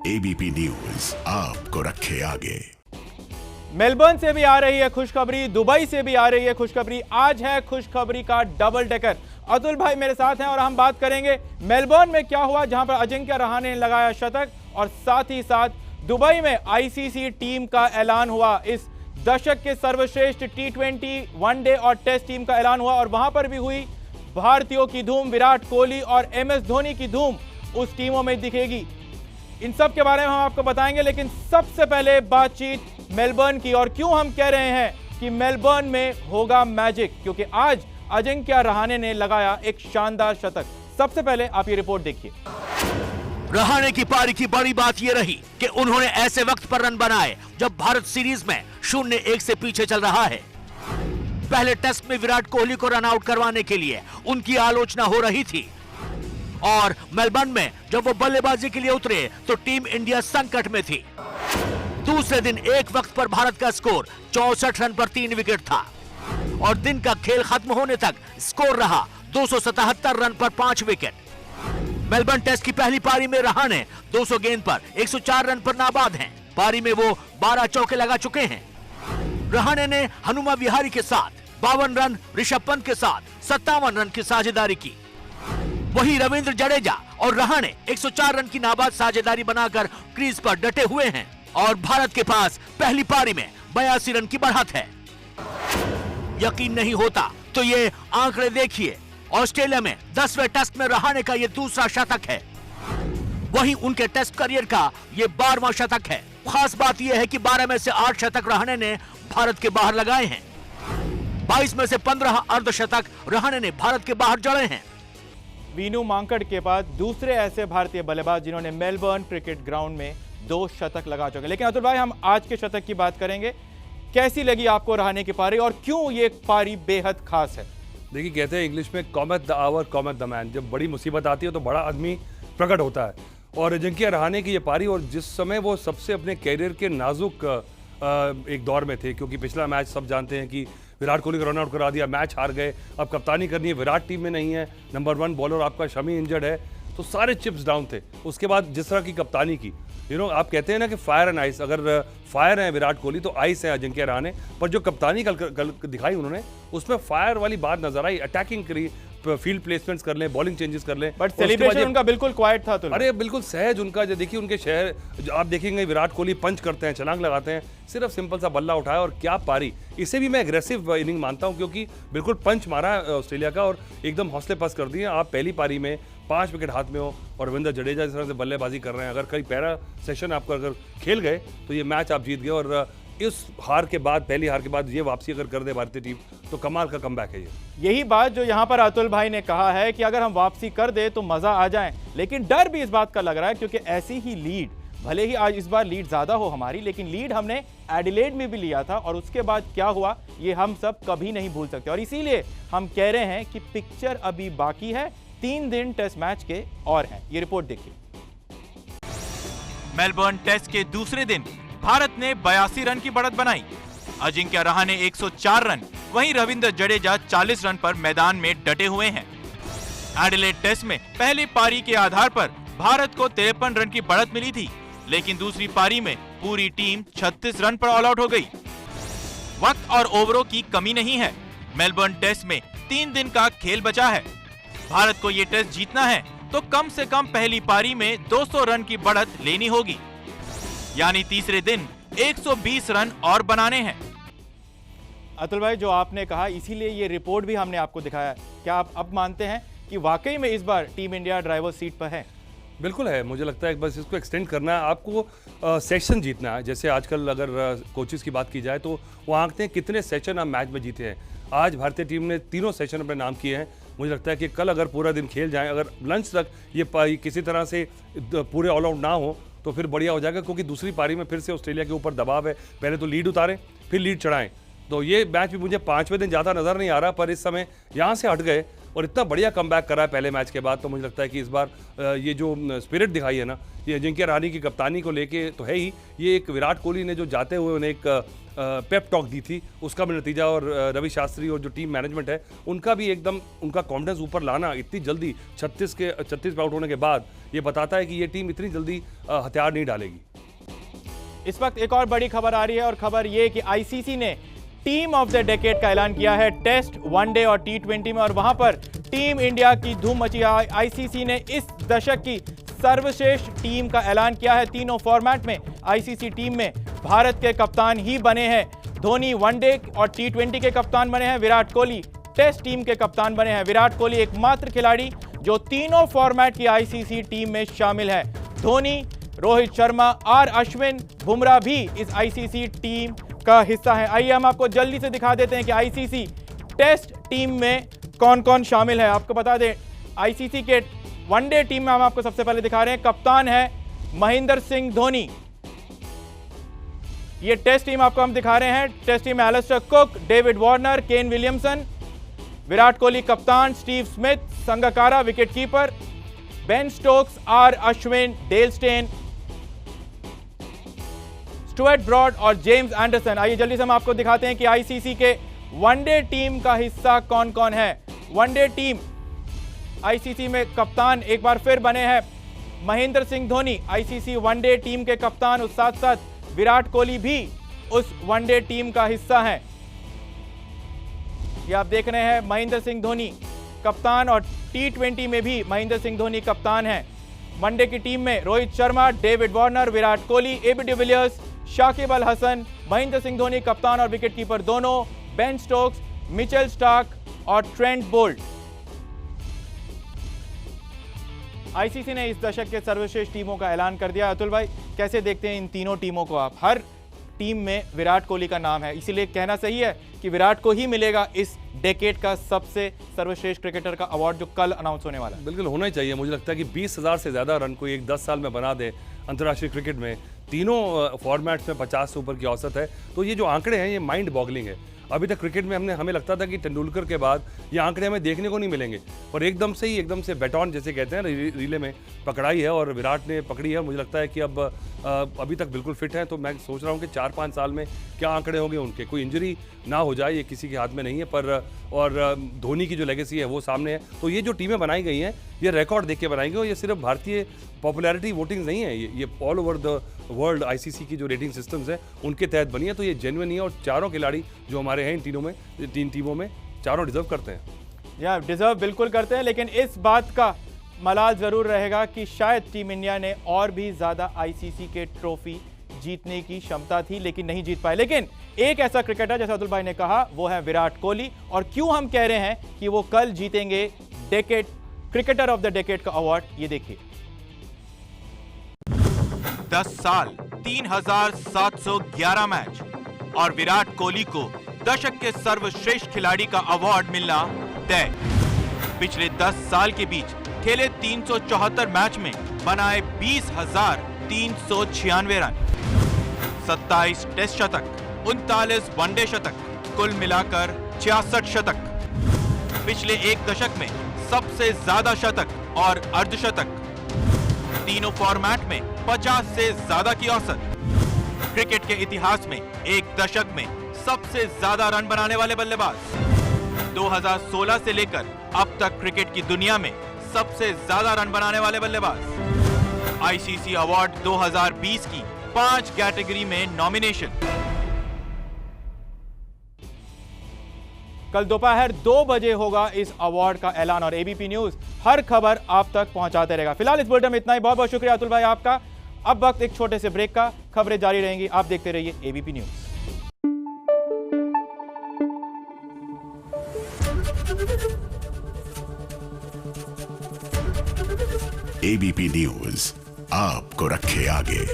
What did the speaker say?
ABP news आपको रखे आगे। मेलबर्न से भी आ रही है खुशखबरी, दुबई से भी आ रही है खुशखबरी। आज है खुशखबरी का डबल डेकर। अतुल भाई मेरे साथ हैं और हम बात करेंगे मेलबर्न में क्या हुआ, जहां पर अजिंक्य रहाणे ने लगाया शतक, और साथ ही साथ दुबई में आईसीसी टीम का ऐलान हुआ। इस दशक के सर्वश्रेष्ठ टी20 वनडे और टेस्ट टीम का ऐलान हुआ और वहां पर भी हुई भारतीयों की धूम। विराट कोहली और एमएस धोनी की धूम उस टीमों में दिखेगी। इन सब के बारे में हम आपको बताएंगे, लेकिन सबसे पहले बातचीत मेलबर्न की। और क्यों हम कह रहे हैं कि मेलबर्न में होगा मैजिक, क्योंकि आज अजिंक्य रहाणे ने लगाया एक शानदार शतक। सबसे पहले आप ये रिपोर्ट देखिए। रहाणे की पारी की बड़ी बात यह रही कि उन्होंने ऐसे वक्त पर रन बनाए जब भारत सीरीज में 0-1 से पीछे चल रहा है। पहले टेस्ट में विराट कोहली को रन आउट करवाने के लिए उनकी आलोचना हो रही थी, और मेलबर्न में जब वो बल्लेबाजी के लिए उतरे तो टीम इंडिया संकट में थी। दूसरे दिन एक वक्त पर भारत का स्कोर 64 रन पर 3 विकेट था, और दिन का खेल खत्म होने तक स्कोर रहा 277 रन पर 5 विकेट। मेलबर्न टेस्ट की पहली पारी में रहाणे 200 गेंद पर 104 रन पर नाबाद हैं। पारी में वो 12 चौके लगा चुके हैं। रहाणे ने हनुमा विहारी के साथ 52 रन, ऋषभ पंत के साथ 57 रन की साझेदारी की। वहीं रविंद्र जडेजा और रहाणे 104 रन की नाबाद साझेदारी बनाकर क्रीज पर डटे हुए हैं, और भारत के पास पहली पारी में 82 रन की बढ़त है। यकीन नहीं होता तो ये आंकड़े देखिए। ऑस्ट्रेलिया में 10वें टेस्ट में रहाणे का ये दूसरा शतक है। वहीं उनके टेस्ट करियर का ये 12वां शतक है। खास बात यह है कि 12 में से 8 शतक रहाणे ने भारत के बाहर लगाए हैं। 22 में से 15 अर्धशतक रहाणे ने भारत के बाहर जड़े हैं। वीनू मांकड़ के बाद दूसरे ऐसे भारतीय बल्लेबाज जिन्होंने मेलबर्न क्रिकेट ग्राउंड में 2 शतक लगा चुके। लेकिन अतुल भाई, हम आज के शतक की बात करेंगे। कैसी लगी आपको रहाणे की पारी, और क्यों ये पारी बेहद खास है? देखिए, कहते हैं इंग्लिश में cometh the hour cometh the man. जब बड़ी मुसीबत आती है तो बड़ा आदमी प्रकट होता है, और अजिंक्य रहाणे की ये पारी, और जिस समय वो सबसे अपने कैरियर के नाजुक एक दौर में थे, क्योंकि पिछला मैच सब जानते हैं कि विराट कोहली को रन आउट करा दिया, मैच हार गए, अब कप्तानी करनी है, विराट टीम में नहीं है, नंबर 1 बॉलर आपका शमी इंजर्ड है, तो सारे चिप्स डाउन थे। उसके बाद जिस तरह की कप्तानी की, आप कहते हैं ना कि फायर एंड आइस, अगर फायर है विराट कोहली तो आइस है अजिंक्य रहाणे, पर जो कप्तानी कल दिखाई उन्होंने, उसमें फायर वाली बात नजर आई। अटैकिंग करी, फील्ड प्लेसमेंट्स कर लें, बॉलिंग चेंजेस कर लें, बट सेलिब्रेशन उनका बिल्कुल क्वाइट था। तो अरे बिल्कुल सहज उनका, जो देखिए उनके शहर आप देखेंगे, विराट कोहली पंच करते हैं, छलांग लगाते हैं, सिर्फ सिंपल सा बल्ला उठाया, और क्या पारी। इसे भी मैं एग्रेसिव इनिंग मानता हूं, क्योंकि बिल्कुल पंच मारा है ऑस्ट्रेलिया का, और एकदम हौसले पस्त कर दिए। आप पहली पारी में 5 विकेट हाथ में हो, और रविंद्र जडेजा इस तरह से बल्लेबाजी कर रहे हैं, अगर कई पैरा सेशन आपको अगर खेल गए तो ये मैच आप जीत गए। और इस हार के बाद, पहली हार के बाद ये वापसी अगर कर दे भारतीय टीम, तो कमाल का कमबैक है ये। यही बात जो यहां पर अतुल भाई ने कहा है कि अगर हम वापसी कर दे तो मजा आ जाए, लेकिन डर भी इस बात का लग रहा है, क्योंकि ऐसी ही लीड, भले ही आज इस बार लीड ज्यादा हो हमारी, लेकिन लीड हमने एडिलेड में भी लिया था, और उसके बाद क्या हुआ ये हम सब कभी नहीं भूल सकते। और इसीलिए हम कह रहे हैं कि पिक्चर अभी बाकी है, 3 दिन टेस्ट मैच के और हैं। ये रिपोर्ट देखिए। मेलबर्न टेस्ट के दूसरे दिन भारत ने 82 रन की बढ़त बनाई। अजिंक्य रहाणे 104 रन, वहीं रविंद्र जडेजा 40 रन पर मैदान में डटे हुए हैं। एडिलेड टेस्ट में पहली पारी के आधार पर भारत को 53 रन की बढ़त मिली थी, लेकिन दूसरी पारी में पूरी टीम 36 रन पर ऑल आउट हो गई। वक्त और ओवरों की कमी नहीं है। मेलबर्न टेस्ट में 3 दिन का खेल बचा है। भारत को ये टेस्ट जीतना है तो कम से कम पहली पारी में 200 रन की बढ़त लेनी होगी, यानी तीसरे दिन 120 रन और बनाने हैं। अतुल भाई, जो आपने कहा, इसीलिए ये रिपोर्ट भी हमने आपको दिखाया। क्या आप अब मानते हैं कि वाकई में इस बार टीम इंडिया ड्राइवर सीट पर है? बिल्कुल है, मुझे लगता है बस इसको एक्सटेंड करना है, आपको सेशन जीतना है। जैसे आजकल अगर कोचेस की बात की जाए तो वो आंकते हैं कितने सेशन आप मैच में जीते हैं। आज भारतीय टीम ने 3 सेशन अपने नाम किए हैं। मुझे लगता है कि कल अगर पूरा दिन खेल जाए, अगर लंच तक ये किसी तरह से पूरे ऑल आउट ना हो तो फिर बढ़िया हो जाएगा, क्योंकि दूसरी पारी में फिर से ऑस्ट्रेलिया के ऊपर दबाव है। पहले तो लीड उतारें, फिर लीड चढ़ाएं, तो ये मैच भी मुझे 5वें दिन ज़्यादा नज़र नहीं आ रहा, पर इस समय यहाँ से हट गए और इतना बढ़िया कमबैक करा है पहले मैच के बाद, तो मुझे लगता है कि इस बार ये जो स्पिरिट दिखाई है ना, ये अजिंक्य रहाणे की कप्तानी को लेके तो है ही, ये एक विराट कोहली ने जो जाते हुए उन्हें एक पेप टॉक दी थी, उसका भी नतीजा, और रवि शास्त्री और जो टीम मैनेजमेंट है उनका भी एकदम, उनका कॉन्फिडेंस ऊपर लाना इतनी जल्दी 36 पे आउट होने के बाद, ये बताता है कि ये टीम इतनी जल्दी हथियार नहीं डालेगी। इस वक्त एक और बड़ी खबर आ रही है, और खबर ये कि आईसीसी ने टीम ऑफ द डेकेड का ऐलान किया है टेस्ट, वनडे और T20 में, और वहां पर टीम इंडिया की धूम मची है। आईसीसी ने इस दशक की सर्वश्रेष्ठ टीम का ऐलान किया है। तीनों फॉर्मेट में आईसीसी टीम में भारत के कप्तान ही बने हैं। धोनी वनडे और T20 के कप्तान बने हैं, विराट कोहली टेस्ट टीम के कप्तान बने हैं। विराट कोहली एकमात्र खिलाड़ी जो तीनों फॉर्मेट की आईसीसी टीम में शामिल है। धोनी, रोहित शर्मा, अश्विन, बुमराह भी इस आईसीसी टीम का हिस्सा है। आइए हम आपको जल्दी से दिखा देते हैं कि आईसीसी टेस्ट टीम में कौन कौन शामिल है। आपको बता दें, आईसीसी के वनडे टीम में हम आपको सबसे पहले दिखा रहे हैं, कप्तान है महेंद्र सिंह धोनी। ये टेस्ट टीम आपको हम दिखा रहे हैं। टेस्ट टीम में Alastair Cook, David Warner, Kane Williamson, Virat Kohli कप्तान, Steve Smith, Sangakkara wicketkeeper, Ben Stokes, Ashwin, Dale Steyn, Stuart Broad और जेम्स एंडरसन। आइए जल्दी से हम आपको दिखाते हैं कि आईसीसी के वनडे टीम का हिस्सा कौन कौन है। वनडे टीम आईसीसी में कप्तान एक बार फिर बने हैं Mahendra Singh Dhoni, ICC one day team के कप्तान। उस साथ साथ विराट कोहली भी उस वनडे टीम का हिस्सा हैं। ये आप देख रहे हैं महेंद्र सिंह धोनी कप्तान, और T20 में भी महेंद्र सिंह धोनी कप्तान हैं। वनडे की टीम में Rohit Sharma, David Warner, Virat Kohli, A B de Villiers, Shakib Al Hasan, Mahendra Singh Dhoni कप्तान और विकेटकीपर दोनों, बेन स्टोक्स, मिचेल स्टार्क और ट्रेंट बोल्ट। आईसीसी ने इस दशक के सर्वश्रेष्ठ टीमों का ऐलान कर दिया। अतुल भाई, कैसे देखते हैं इन तीनों टीमों को आप? हर टीम में विराट कोहली का नाम है, इसीलिए कहना सही है कि विराट को ही मिलेगा इस डेकेड का सबसे सर्वश्रेष्ठ क्रिकेटर का अवार्ड, जो कल अनाउंस होने वाला है। बिल्कुल होना ही चाहिए। मुझे लगता है कि 20,000 से ज़्यादा रन को एक 10 साल में बना दे अंतर्राष्ट्रीय क्रिकेट में, तीनों फॉर्मेट्स में 50 से ऊपर की औसत है, तो ये जो आंकड़े हैं ये माइंड बॉगलिंग है। अभी तक क्रिकेट में हमें लगता था कि तेंदुलकर के बाद ये आंकड़े हमें देखने को नहीं मिलेंगे, और एकदम से बैटॉन जैसे कहते हैं रिले में पकड़ाई है, और विराट ने पकड़ी है। मुझे लगता है कि अब अभी तक बिल्कुल फिट हैं, तो मैं सोच रहा हूँ कि 4-5 साल में क्या आंकड़े होंगे उनके, कोई इंजरी ना हो जाए, ये किसी के हाथ में नहीं है। पर और धोनी की जो लेगेसी है वो सामने है। तो ये जो टीमें बनाई गई हैं ये रिकॉर्ड देख के बनाई गई, और ये सिर्फ भारतीय पॉपुलैरिटी वोटिंग नहीं है, ये all over the world ICC की जो रेटिंग सिस्टम्स हैं उनके तहत बनी है। तो ये जेन्युइन है, और चारों खिलाड़ी जो हमारे हैं इन तीन टीमों में चारों डिजर्व करते हैं। या डिजर्व बिल्कुल करते हैं, लेकिन इस बात का मलाल जरूर रहेगा कि शायद टीम इंडिया ने और भी ज्यादा आईसीसी के ट्रॉफी जीतने की क्षमता थी, लेकिन नहीं जीत पाए। लेकिन एक ऐसा क्रिकेटर, जैसा अतुल भाई ने कहा, वो है विराट कोहली। और क्यों हम कह रहे हैं कि वो कल जीतेंगे decade cricketer of the decade का अवार्ड, ये देखिए। 10 साल, 3,711 मैच और विराट कोहली को दशक के सर्वश्रेष्ठ खिलाड़ी का अवार्ड मिलना तय। पिछले 10 साल के बीच खेले 374 मैच में बनाए 20,396 रन, 27 टेस्ट शतक, 39 वनडे शतक, कुल मिलाकर 66 शतक। पिछले एक दशक में सबसे ज्यादा शतक और अर्धशतक, तीनों फॉर्मेट में 50 से ज्यादा की औसत। क्रिकेट के इतिहास में एक दशक में सबसे ज्यादा रन बनाने वाले बल्लेबाज। 2016 से लेकर अब तक क्रिकेट की दुनिया में सबसे ज्यादा रन बनाने वाले बल्लेबाज। आईसीसी अवार्ड 2020 की 5 कैटेगरी में नॉमिनेशन। कल दोपहर 2 बजे होगा इस अवार्ड का ऐलान, और एबीपी न्यूज हर खबर आप तक पहुंचाते रहेगा। फिलहाल इस बुलेटिन में इतना ही। बहुत बहुत शुक्रिया अतुल भाई आपका। अब वक्त एक छोटे से ब्रेक का, खबरें जारी रहेंगी, आप देखते रहिए एबीपी न्यूज। एबीपी न्यूज आपको रखे आगे।